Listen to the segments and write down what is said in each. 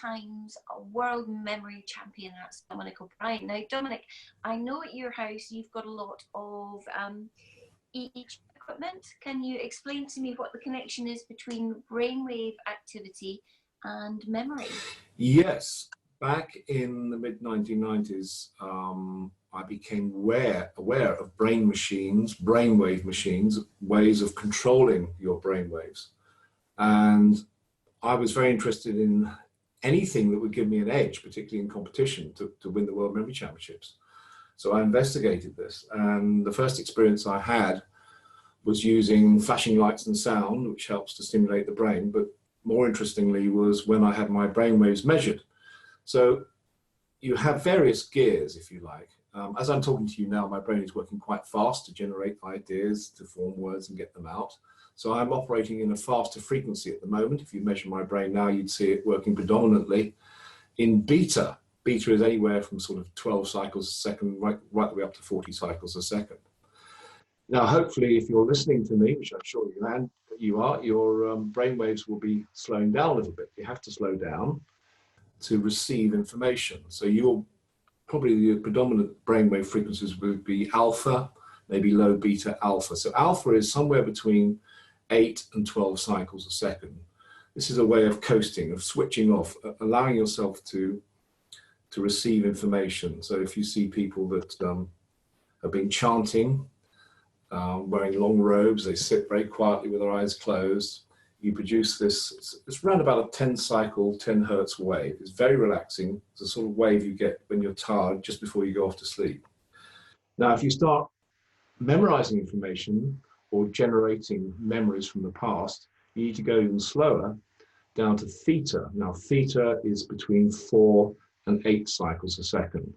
times a world memory champion. That's Dominic O'Brien. Now, Dominic, I know at your house you've got a lot of EEG equipment. Can you explain to me what the connection is between brainwave activity and memory? Yes. Back in the mid-1990s, I became aware of brainwave machines, ways of controlling your brainwaves. And I was very interested in anything that would give me an edge, particularly in competition, to win the World Memory Championships. So I investigated this, and the first experience I had was using flashing lights and sound, which helps to stimulate the brain, but more interestingly was when I had my brainwaves measured. So you have various gears, if you like. As I'm talking to you now, my brain is working quite fast to generate ideas, to form words and get them out. So I'm operating in a faster frequency at the moment. If you measure my brain now, you'd see it working predominantly in beta. Beta is anywhere from sort of 12 cycles a second, right the way up to 40 cycles a second. Now, hopefully, if you're listening to me, which I'm sure you are, your brainwaves will be slowing down a little bit. You have to slow down to receive information. So probably the predominant brainwave frequencies would be alpha, maybe low beta alpha. So alpha is somewhere between 8 and 12 cycles a second. This is a way of coasting, of switching off, allowing yourself to receive information. So if you see people that have been chanting, wearing long robes, they sit very quietly with their eyes closed, you produce this, it's around about a 10 cycle, 10 hertz wave. It's very relaxing. It's the sort of wave you get when you're tired just before you go off to sleep. Now, if you start memorizing information or generating memories from the past, you need to go even slower down to theta. Now, theta is between 4 and 8 cycles a second.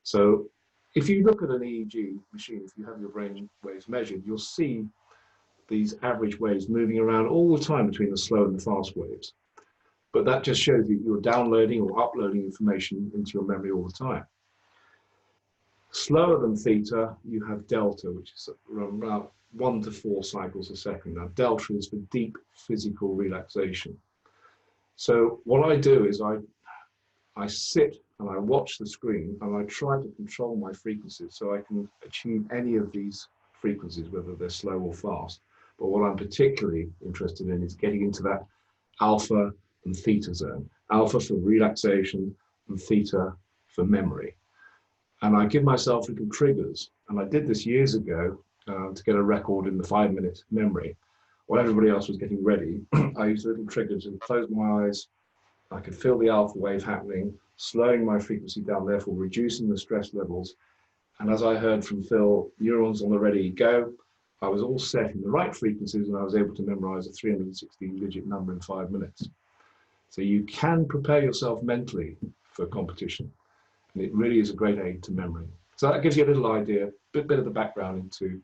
So if you look at an EEG machine, if you have your brain waves measured, you'll see these average waves moving around all the time between the slow and the fast waves. But that just shows that you're downloading or uploading information into your memory all the time. Slower than theta, you have delta, which is around about 1 to 4 cycles a second. Now, delta is for deep physical relaxation. So what I do is I sit and I watch the screen and I try to control my frequencies so I can achieve any of these frequencies, whether they're slow or fast. But what I'm particularly interested in is getting into that alpha and theta zone. Alpha for relaxation and theta for memory. And I give myself little triggers. And I did this years ago to get a record in the 5-minute memory. While everybody else was getting ready, I used little triggers and closed my eyes. I could feel the alpha wave happening, slowing my frequency down, therefore reducing the stress levels. And as I heard from Phil, neurons on the ready go, I was all set in the right frequencies and I was able to memorize a 316-digit number in 5 minutes. So you can prepare yourself mentally for competition. And it really is a great aid to memory. So that gives you a little idea, a bit of the background into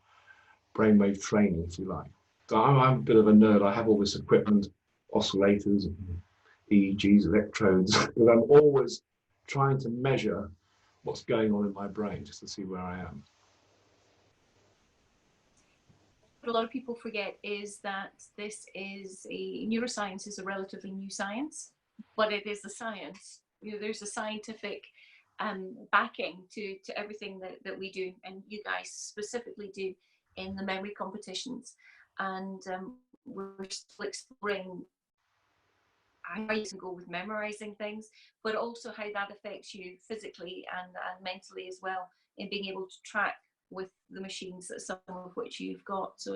brainwave training, if you like. So I'm a bit of a nerd. I have all this equipment, oscillators, and EEGs, electrodes, but I'm always trying to measure what's going on in my brain just to see where I am. What a lot of people forget is that neuroscience is a relatively new science, but it is a science. You know, there's a scientific backing to everything that we do, and you guys specifically do in the memory competitions. And we're still exploring how you can go with memorizing things, but also how that affects you physically and mentally as well, in being able to track with the machines, that some of which you've got. So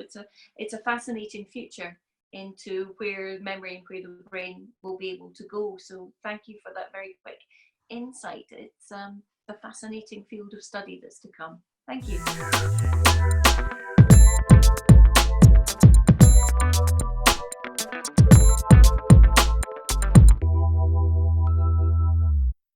it's a fascinating future into where memory and where the brain will be able to go. So thank you for that very quick insight. It's a fascinating field of study that's to come. Thank you.